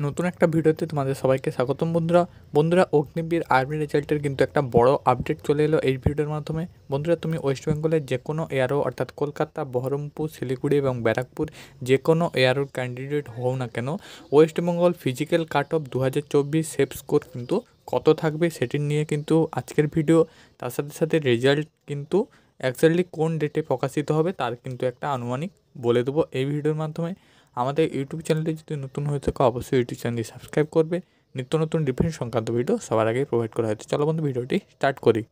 নতুন একটা ভিডিওতে তোমাদের সবাইকে স্বাগতম বন্ধুরা অগ্নিবীর আর্মি রেজাল্টের কিন্তু একটা বড় আপডেট চলে এলো এই ভিডিওর মাধ্যমে। বন্ধুরা তুমি ওয়েস্ট বেঙ্গলের যে কোনো এয়ারও অর্থাৎ কলকাতা, বহরমপুর, শিলিগুড়ি এবং ব্যারাকপুর যে কোনো এয়ারোর ক্যান্ডিডেট হও না কেন, West Bengal physical cut off 2024 safe score কিন্তু কত থাকবে সেটি নিয়ে কিন্তু আজকের ভিডিও। তার সাথে সাথে রেজাল্ট কিন্তু অ্যাকচুয়ালি কোন ডেটে প্রকাশিত হবে তার কিন্তু একটা আনুমানিক বলে দেবো এই ভিডিওর মাধ্যমে। আমাদের ইউটিউব চ্যানেলে যদি নতুন হয়ে থাকো অবশ্যই ইউটিউব চ্যানেলটি সাবস্ক্রাইব করবে। নিত্য নতুন ডিফেন্স সংক্রান্ত ভিডিও সবার আগে প্রোভাইড করা হয়েছে। চলো বন্ধু ভিডিওটি স্টার্ট করি।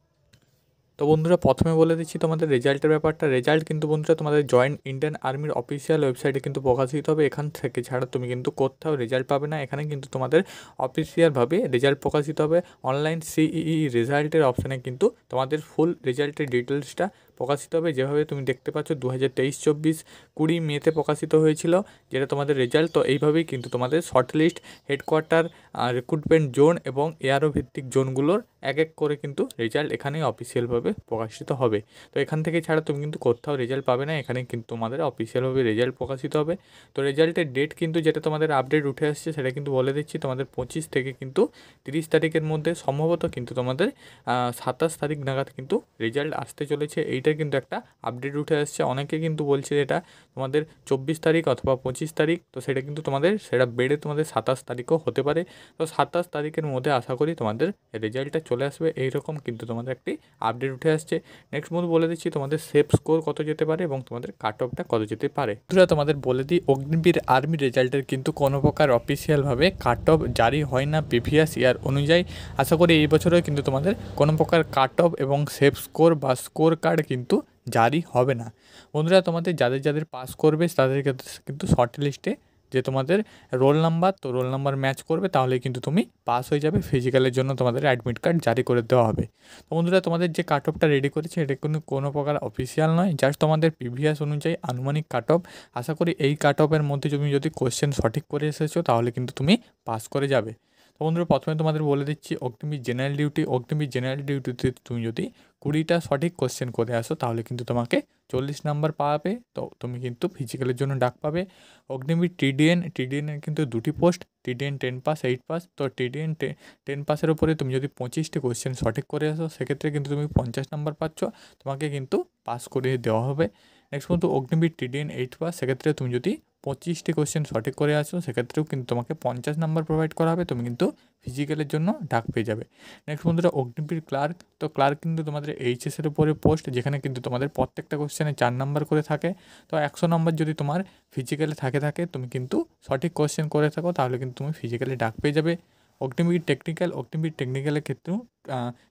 তো বন্ধুরা প্রথমে বলে দিচ্ছি তোমাদের রেজাল্টের ব্যাপারটা। রেজাল্ট কিন্তু বন্ধুরা তোমাদের জয়েন্ট ইন্ডিয়ান আর্মির অফিসিয়াল ওয়েবসাইটে কিন্তু প্রকাশিত হবে। এখান থেকে ছাড়া তুমি কিন্তু কোথাও রেজাল্ট পাবে না। এখানে কিন্তু তোমাদের অফিসিয়ালভাবে রেজাল্ট প্রকাশিত হবে। অনলাইন সিইই রেজাল্টের অপশানে কিন্তু তোমাদের ফুল রেজাল্টের ডিটেলসটা প্রকাশিত হবে। যেভাবে তুমি দেখতে পাচ্ছ 2023-24 20 মেতে প্রকাশিত হয়েছিল যেটা তোমাদের রেজাল্ট। তো এইভাবেই কিন্তু তোমাদের শর্টলিস্ট, হেডকোয়ার্টার, রিক্রুটমেন্ট জোন এবং এআরও ভিত্তিক জোনগুলোর এক এক করে কিন্তু রেজাল্ট এখানেই অফিসিয়ালভাবে প্রকাশিত হবে। তো এখান থেকে ছাড়া তুমি কিন্তু কোথাও রেজাল্ট পাবে না। এখানে কিন্তু তোমাদের অফিসিয়ালভাবে রেজাল্ট প্রকাশিত হবে। তো রেজাল্টের ডেট কিন্তু যেটা তোমাদের আপডেট উঠে আসছে সেটা কিন্তু বলে দিচ্ছি তোমাদের 25 থেকে কিন্তু 30 তারিখের মধ্যে সম্ভবত কিন্তু তোমাদের 27 তারিখ নাগাদ কিন্তু রেজাল্ট আসতে চলেছে। এইটা কিন্তু একটা আপডেট উঠে আসছে। অনেকে কিন্তু বলছে এটা তোমাদের 24 তারিখ অথবা 25 তারিখ। তো সেটা কিন্তু তোমাদের সেটা বেড়ে তোমাদের 27 তারিখও হতে পারে। তো 27 তারিখের মধ্যে আশা করি তোমাদের রেজাল্টটা চলে আসবে। এইরকম কিন্তু তোমাদের একটি আপডেট উঠে আসছে। নেক্সট মধ্যে বলে দিচ্ছি তোমাদের সেফ স্কোর কত যেতে পারে এবং তোমাদের কাট অফটা কত যেতে পারে। দুটা তোমাদের বলে দিই, অগ্নিবীর আর্মি রেজাল্টের কিন্তু কোনো প্রকার অফিসিয়ালভাবে কাট অফ জারি হয় না প্রিভিয়াস ইয়ার অনুযায়ী। আশা করি এই বছরেও কিন্তু তোমাদের কোনো প্রকার কাট অফ এবং সেফ স্কোর বা স্কোর কার্ড কিন্তু জারি হবে না। বন্ধুরা তোমাদের যাদের যাদের পাস করবে তাদের কিন্তু শর্ট লিস্টে যে তোমাদের রোল নাম্বার, তো রোল নাম্বার ম্যাচ করবে তাহলে কিন্তু তুমি পাস হয়ে যাবে। ফিজিক্যালের জন্য তোমাদের অ্যাডমিট কার্ড জারি করে দেওয়া হবে। তো বন্ধুরা তোমাদের যে কাট অফটা রেডি করেছে এটা কিন্তু কোনো প্রকার অফিসিয়াল নয়, জাস্ট তোমাদের প্রিভিয়াস অনুযায়ী আনুমানিক কাট অফ। আশা করি এই কাট অফের মধ্যে তুমি যদি কোশ্চেন সঠিক করে এসেছো তাহলে কিন্তু তুমি পাস করে যাবে। তো বন্ধুরা প্রথমে তোমাদের বলে দিচ্ছি অগ্নিবীর জেনারেল ডিউটিতে তুমি যদি 20টা সঠিক কোশ্চেন করে আসো তাহলে কিন্তু তোমাকে 40 নাম্বার পাবে। তো তুমি কিন্তু ফিজিক্যালের জন্য ডাক পাবে। অগ্নিবীর টিডিএনের কিন্তু দুটি পোস্ট, টিডিএন 10 পাস 8 পাস। তো টিডিএন 10 পাসের উপরে তুমি যদি 25টি কোশ্চেন সঠিক করে আসো সেক্ষেত্রে কিন্তু তুমি 50 নাম্বার পাচ্ছ, তোমাকে কিন্তু পাস করিয়ে দেওয়া হবে। নেক্সট কিন্তু অগ্নিবীর টিডিএন 8 পাস, সেক্ষেত্রে তুমি যদি 25টি কোশ্চেন সঠিক করে আসো সেক্ষেত্রেও কিন্তু তোমাকে 50 নাম্বার প্রোভাইড করা হবে, তুমি কিন্তু ফিজিক্যালের জন্য ডাক পেয়ে যাবে। নেক্সট বন্ধুরা অগ্নিবীর ক্লার্ক, তো ক্লার্ক কিন্তু তোমাদের এইচএসের উপরে পোস্ট, যেখানে কিন্তু তোমাদের প্রত্যেকটা কোশ্চেনে 4 নাম্বার করে থাকে। তো 100 নাম্বার যদি তোমার ফিজিক্যালে থাকে তুমি কিন্তু সঠিক কোশ্চেন করে থাকো তাহলে কিন্তু তুমি ফিজিক্যালি ডাক পেয়ে যাবে। অগ্নিবীর টেকনিক্যালের ক্ষেত্রেও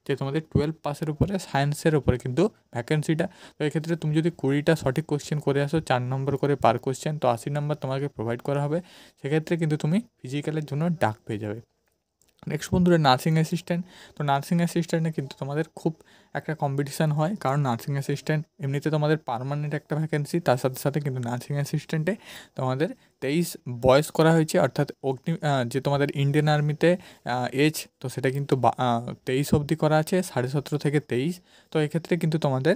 যে তোমাদের 12 পাসের উপরে সায়েন্সের উপরে কিন্তু ভ্যাকেন্সিটা। তো এক্ষেত্রে তুমি যদি 20টা সঠিক কোশ্চেন করে আসো 4 নম্বর করে পার কোশ্চেন, তো 80 নাম্বার তোমাকে প্রোভাইড করা হবে। সেক্ষেত্রে কিন্তু তুমি ফিজিক্যালের জন্য ডাক পেয়ে যাবে। নেক্সট বন্ধুরা নার্সিং অ্যাসিস্ট্যান্ট, তো নার্সিং অ্যাসিস্ট্যান্টে কিন্তু তোমাদের খুব একটা কম্পিটিশান হয়, কারণ নার্সিং অ্যাসিস্ট্যান্ট এমনিতে তোমাদের পার্মানেন্ট একটা ভ্যাকেন্সি, তার সাথে সাথে কিন্তু নার্সিং অ্যাসিস্ট্যান্টে তোমাদের 23 বয়স করা হয়েছে, অর্থাৎ যে তোমাদের ইন্ডিয়ান আর্মিতে এজ, তো সেটা কিন্তু 23 অবধি করা আছে, 17.5 থেকে 23। তো এক্ষেত্রে কিন্তু তোমাদের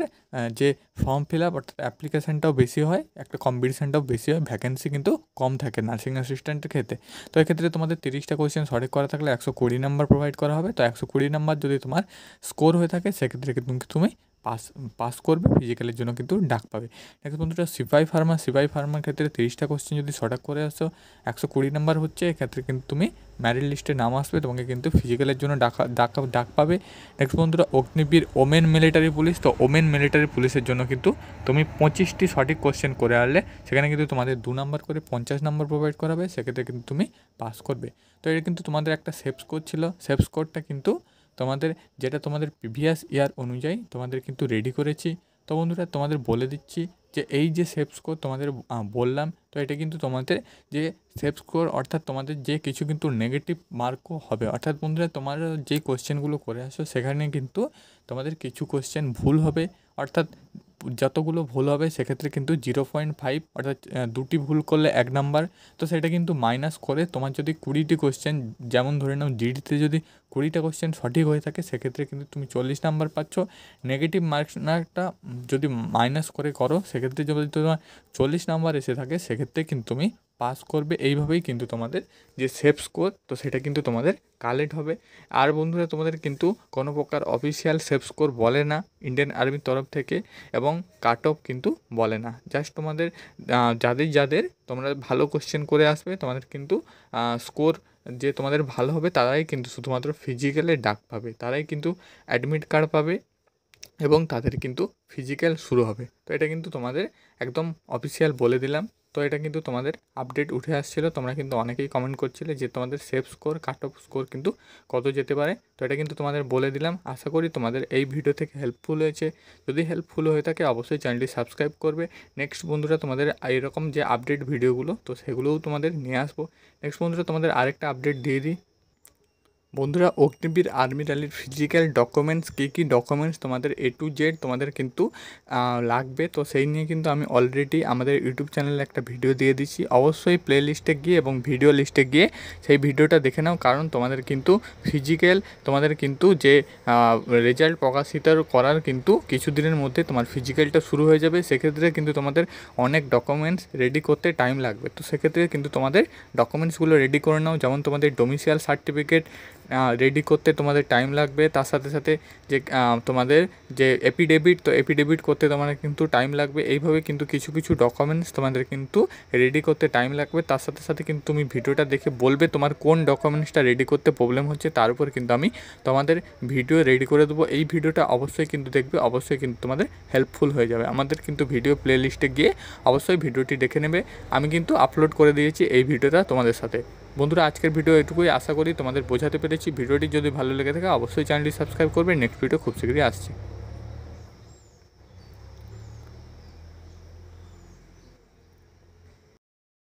যে ফর্ম ফিল আপ অর্থাৎ অ্যাপ্লিকেশানটাও বেশি হয়, একটা কম্পিটিশানটাও বেশি হয়, ভ্যাকেন্সি কিন্তু কম থাকে নার্সিং অ্যাসিস্ট্যান্টের ক্ষেত্রে। তো এক্ষেত্রে তোমাদের 30টা কোয়েশ্চেন সঠিক করা থাকলে 120 নাম্বার প্রোভাইড করা হবে। তো 120 নাম্বার যদি তোমার স্কোর হয়ে থাকে সেক্ষেত্রে কিন্তু তুমি পাস করবে, ফিজিক্যালের জন্য কিন্তু ডাক পাবে। নেক্সট বন্ধুরা সিপাহি ফার্মার ক্ষেত্রে 30টা কোশ্চেন যদি সঠিক করে আসো 120 নাম্বার হচ্ছে, এক্ষেত্রে কিন্তু তুমি ম্যারিট লিস্টে নাম আসবে, তোমাকে কিন্তু ফিজিক্যালের জন্য ডাক পাবে। নেক্সট বন্ধুরা অগ্নিবীর ওমেন মিলিটারি পুলিশ, তো ওমেন মিলিটারি পুলিশের জন্য কিন্তু তুমি 25টি সঠিক কোশ্চেন করে আনলে সেখানে কিন্তু তোমাদের 2 নাম্বার করে 50 নাম্বার প্রোভাইড করা হবে, সেক্ষেত্রে কিন্তু তুমি পাস করবে। তো এটা কিন্তু তোমাদের একটা সেফ স্কোর ছিল। সেফ স্কোরটা কিন্তু তোমাদের যেটা তোমাদের প্রিভিয়াস ইয়ার অনুযায়ী তোমাদের কিন্তু রেডি করেছি। তো বন্ধুরা তোমাদের বলে দিচ্ছি যে এই যে সেফ স্কোর তোমাদের বললাম, তো এটা কিন্তু তোমাদের যে সেফ স্কোর অর্থাৎ তোমাদের যে কিছু কিন্তু নেগেটিভ মার্কও হবে, অর্থাৎ বন্ধুরা তোমার যে কোশ্চেনগুলো করে আসো সেখানে কিন্তু তোমাদের কিছু কোশ্চেন ভুল হবে, অর্থাৎ যতগুলো ভুল হবে সেক্ষেত্রে কিন্তু 0.5 অর্থাৎ 2টি ভুল করলে 1 নাম্বার। তো সেটা কিন্তু মাইনাস করে তোমার যদি 20টি কোশ্চেন, যেমন ধরে নাও জিডিতে যদি 20টা কোশ্চেন সঠিক হয়ে থাকে সেক্ষেত্রে কিন্তু তুমি 40 নাম্বার পাচ্ছ। নেগেটিভ মার্কসটা যদি মাইনাস করে করো সেক্ষেত্রে যদি তোমার 40 নাম্বার এসে থাকে সেক্ষেত্রে কিন্তু তুমি পাস করবে, এইভাবেই কিন্তু তোমাদের যে সেফ স্কোর তো সেটা কিন্তু তোমাদের কালেক্ট হবে। আর বন্ধুরা তোমাদের কিন্তু কোনো প্রকার অফিসিয়াল সেফ স্কোর বলে না ইন্ডিয়ান আর্মির তরফ থেকে, এবং কাট অফ কিন্তু বলে না। জাস্ট তোমাদের যাদের তোমরা ভালো কোশ্চেন করে আসবে তোমাদের কিন্তু স্কোর যে তোমাদের ভালো হবে তারাই কিন্তু শুধুমাত্র ফিজিক্যালে ডাক পাবে, তারাই কিন্তু অ্যাডমিট কার্ড পাবে এবং তাদের কিন্তু ফিজিক্যাল শুরু হবে। তো এটা কিন্তু তোমাদের একদম অফিসিয়াল বলে দিলাম। তো এটা কিন্তু তোমাদের আপডেট উঠে আসছিলো, তোমরা কিন্তু অনেকেই কমেন্ট করছিলে যে তোমাদের safe score cut off score কিন্তু কত যেতে পারে। তো এটা কিন্তু তোমাদের বলে দিলাম। আশা করি তোমাদের এই ভিডিও থেকে হেল্পফুল হয়েছে। যদি হেল্পফুল হয়ে থাকে অবশ্যই চ্যানেলটি সাবস্ক্রাইব করবে। নেক্সট বন্ধুরা তোমাদের এরকম যে আপডেট ভিডিওগুলো তো সেগুলোও তোমাদের নিয়ে আসবো। নেক্সট বন্ধুরা তোমাদের আরেকটা আপডেট দিয়ে দিই। বন্ধুরা অগ্নিবীর আর্মি র্যালির ফিজিক্যাল ডকুমেন্টস কী ডকুমেন্টস তোমাদের A to Z তোমাদের কিন্তু লাগবে, তো সেই নিয়ে কিন্তু আমি অলরেডি আমাদের ইউটিউব চ্যানেলে একটা ভিডিও দিয়ে দিচ্ছি। অবশ্যই প্লে লিস্টে গিয়ে এবং ভিডিও লিস্টে গিয়ে সেই ভিডিওটা দেখে নাও, কারণ তোমাদের কিন্তু ফিজিক্যাল তোমাদের কিন্তু যে রেজাল্ট প্রকাশিত করার কিন্তু কিছুদিনের মধ্যে তোমার ফিজিক্যালটা শুরু হয়ে যাবে। সেক্ষেত্রে কিন্তু তোমাদের অনেক ডকুমেন্টস রেডি করতে টাইম লাগবে। তো সেক্ষেত্রে কিন্তু তোমাদের ডকুমেন্টসগুলো রেডি করে নাও। যেমন তোমাদের ডোমিসাইল সার্টিফিকেট রেডি করতে তোমাদের টাইম লাগবে, তার সাথে সাথে যে তোমাদের যে এপিডেভিট, তো এপিডেভিট করতে তোমাদের কিন্তু টাইম লাগবে। এইভাবে কিন্তু কিছু কিছু ডকুমেন্টস তোমাদের কিন্তু রেডি করতে টাইম লাগবে। তার সাথে সাথে কিন্তু তুমি ভিডিওটা দেখে বলবে তোমার কোন ডকুমেন্টসটা রেডি করতে প্রবলেম হচ্ছে, তার উপর কিন্তু আমি তোমাদের ভিডিও রেডি করে দেবো। এই ভিডিওটা অবশ্যই কিন্তু দেখবে, অবশ্যই কিন্তু তোমাদের হেল্পফুল হয়ে যাবে। আমাদের কিন্তু ভিডিও প্লে লিস্টে গিয়ে অবশ্যই ভিডিওটি দেখে নেবে, আমি কিন্তু আপলোড করে দিয়েছি এই ভিডিওটা তোমাদের সাথে। বন্ধুরা আজকের ভিডিও এটুকুই, আশা করি তোমাদের বোঝাতে পেরেছি। ভিডিওটি যদি ভালো লেগে থাকে অবশ্যই চ্যানেলটি সাবস্ক্রাইব করবে। নেক্সট ভিডিও খুব শীঘ্রই আসছে।